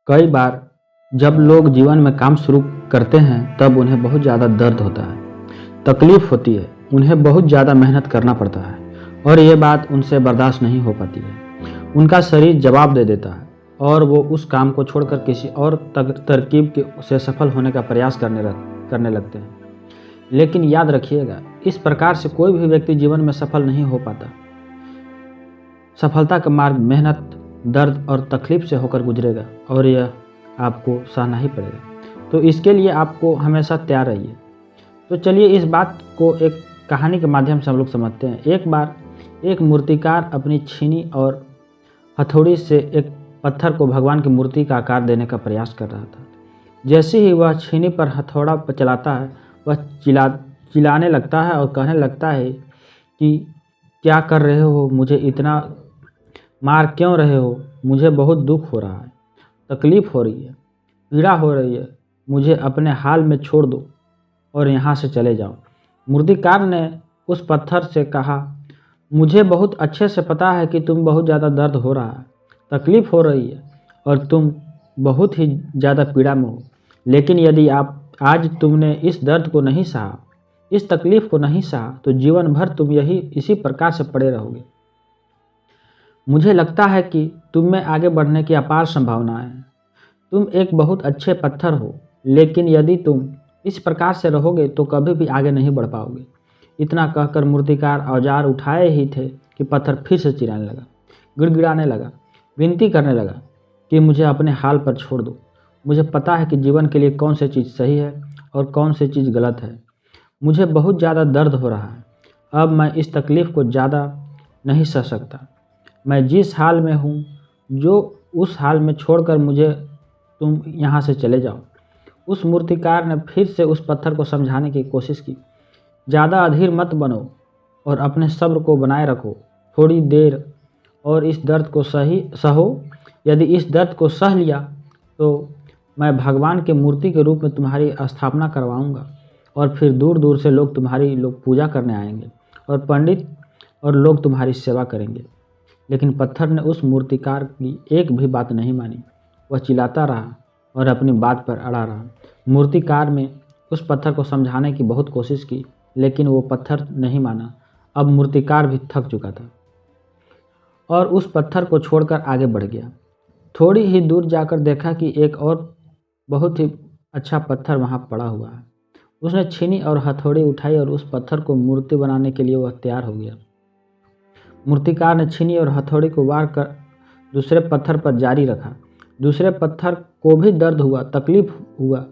कई बार जब लोग जीवन में काम शुरू करते हैं तब उन्हें बहुत ज़्यादा दर्द होता है, तकलीफ होती है, उन्हें बहुत ज़्यादा मेहनत करना पड़ता है और ये बात उनसे बर्दाश्त नहीं हो पाती है। उनका शरीर जवाब दे देता है और वो उस काम को छोड़कर किसी और तरकीब से सफल होने का प्रयास करने लगते हैं। लेकिन याद रखिएगा, इस प्रकार से कोई भी व्यक्ति जीवन में सफल नहीं हो पाता। सफलता का मार्ग मेहनत, दर्द और तकलीफ से होकर गुजरेगा और यह आपको सहना ही पड़ेगा। तो इसके लिए आपको हमेशा तैयार रहिए। तो चलिए इस बात को एक कहानी के माध्यम से हम लोग समझते हैं। एक बार एक मूर्तिकार अपनी छीनी और हथौड़ी से एक पत्थर को भगवान की मूर्ति का आकार देने का प्रयास कर रहा था। जैसे ही वह छीनी पर हथौड़ा चलाता है, वह चिल्लाने लगता है और कहने लगता है कि क्या कर रहे हो, मुझे इतना मार क्यों रहे हो, मुझे बहुत दुख हो रहा है, तकलीफ़ हो रही है, पीड़ा हो रही है, मुझे अपने हाल में छोड़ दो और यहाँ से चले जाओ। मूर्तिकार ने उस पत्थर से कहा, मुझे बहुत अच्छे से पता है कि तुम बहुत ज़्यादा दर्द हो रहा है, तकलीफ़ हो रही है और तुम बहुत ही ज़्यादा पीड़ा में हो, लेकिन यदि आज तुमने इस दर्द को नहीं सहा, इस तकलीफ़ को नहीं सहा, तो जीवन भर तुम इसी प्रकार से पड़े रहोगे। मुझे लगता है कि तुम में आगे बढ़ने की अपार संभावना है। तुम एक बहुत अच्छे पत्थर हो, लेकिन यदि तुम इस प्रकार से रहोगे तो कभी भी आगे नहीं बढ़ पाओगे। इतना कहकर मूर्तिकार औजार उठाए ही थे कि पत्थर फिर से चिल्लाने लगा, गिड़गिड़ाने लगा, विनती करने लगा कि मुझे अपने हाल पर छोड़ दो। मुझे पता है कि जीवन के लिए कौन सी चीज़ सही है और कौन सी चीज़ गलत है। मुझे बहुत ज़्यादा दर्द हो रहा है। अब मैं इस तकलीफ़ को ज़्यादा नहीं सह सकता। मैं जिस हाल में हूँ, जो उस हाल में छोड़कर मुझे तुम यहाँ से चले जाओ। उस मूर्तिकार ने फिर से उस पत्थर को समझाने की कोशिश की। ज़्यादा अधीर मत बनो और अपने सब्र को बनाए रखो। थोड़ी देर और इस दर्द को सहो। यदि इस दर्द को सह लिया तो मैं भगवान की मूर्ति के रूप में तुम्हारी स्थापना करवाऊँगा और फिर दूर दूर से लोग पूजा करने आएंगे और पंडित और लोग तुम्हारी सेवा करेंगे। लेकिन पत्थर ने उस मूर्तिकार की एक भी बात नहीं मानी। वह चिल्लाता रहा और अपनी बात पर अड़ा रहा। मूर्तिकार ने उस पत्थर को समझाने की बहुत कोशिश की, लेकिन वो पत्थर नहीं माना। अब मूर्तिकार भी थक चुका था और उस पत्थर को छोड़कर आगे बढ़ गया। थोड़ी ही दूर जाकर देखा कि एक और बहुत ही अच्छा पत्थर वहाँ पड़ा हुआ है। उसने छीनी और हथौड़ी उठाई और उस पत्थर को मूर्ति बनाने के लिए वह तैयार हो गया। मूर्तिकार ने छीनी और हथौड़ी को वार कर दूसरे पत्थर पर जारी रखा। दूसरे पत्थर को भी दर्द हुआ, तकलीफ हुआ,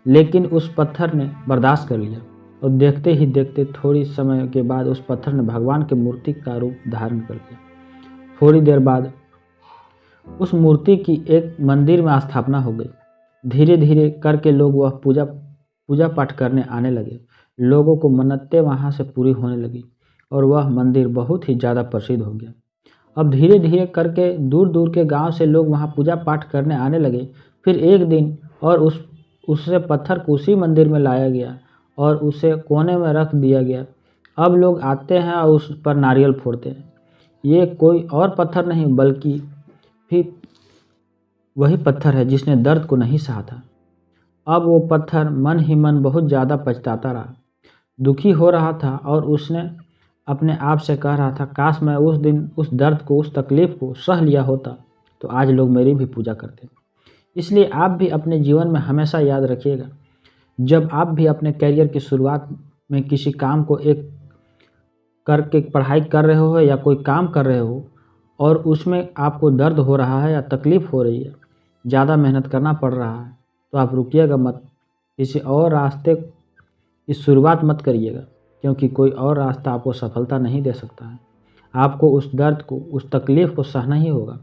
लेकिन उस पत्थर ने बर्दाश्त कर लिया और देखते ही देखते थोड़ी समय के बाद उस पत्थर ने भगवान की मूर्ति का रूप धारण कर लिया। थोड़ी देर बाद उस मूर्ति की एक मंदिर में स्थापना हो गई। धीरे धीरे करके लोग वह पूजा पाठ करने आने लगे। लोगों को मन्नतें वहाँ से पूरी होने लगी और वह मंदिर बहुत ही ज़्यादा प्रसिद्ध हो गया। अब धीरे धीरे करके दूर दूर के गांव से लोग वहां पूजा पाठ करने आने लगे। फिर एक दिन और उससे पत्थर को उसी मंदिर में लाया गया और उसे कोने में रख दिया गया। अब लोग आते हैं और उस पर नारियल फोड़ते हैं। ये कोई और पत्थर नहीं बल्कि भी वही पत्थर है जिसने दर्द को नहीं सहा था। अब वो पत्थर मन ही मन बहुत ज़्यादा पछताता रहा, दुखी हो रहा था और उसने अपने आप से कह रहा था, काश मैं उस दिन उस दर्द को, उस तकलीफ़ को सह लिया होता तो आज लोग मेरी भी पूजा करते। इसलिए आप भी अपने जीवन में हमेशा याद रखिएगा, जब आप भी अपने करियर की शुरुआत में किसी काम को एक करके पढ़ाई कर रहे हो या कोई काम कर रहे हो और उसमें आपको दर्द हो रहा है या तकलीफ़ हो रही है, ज़्यादा मेहनत करना पड़ रहा है, तो आप रुकिएगा मत, किसी और रास्ते की शुरुआत मत करिएगा, क्योंकि कोई और रास्ता आपको सफलता नहीं दे सकता है। आपको उस दर्द को, उस तकलीफ़ को सहना ही होगा।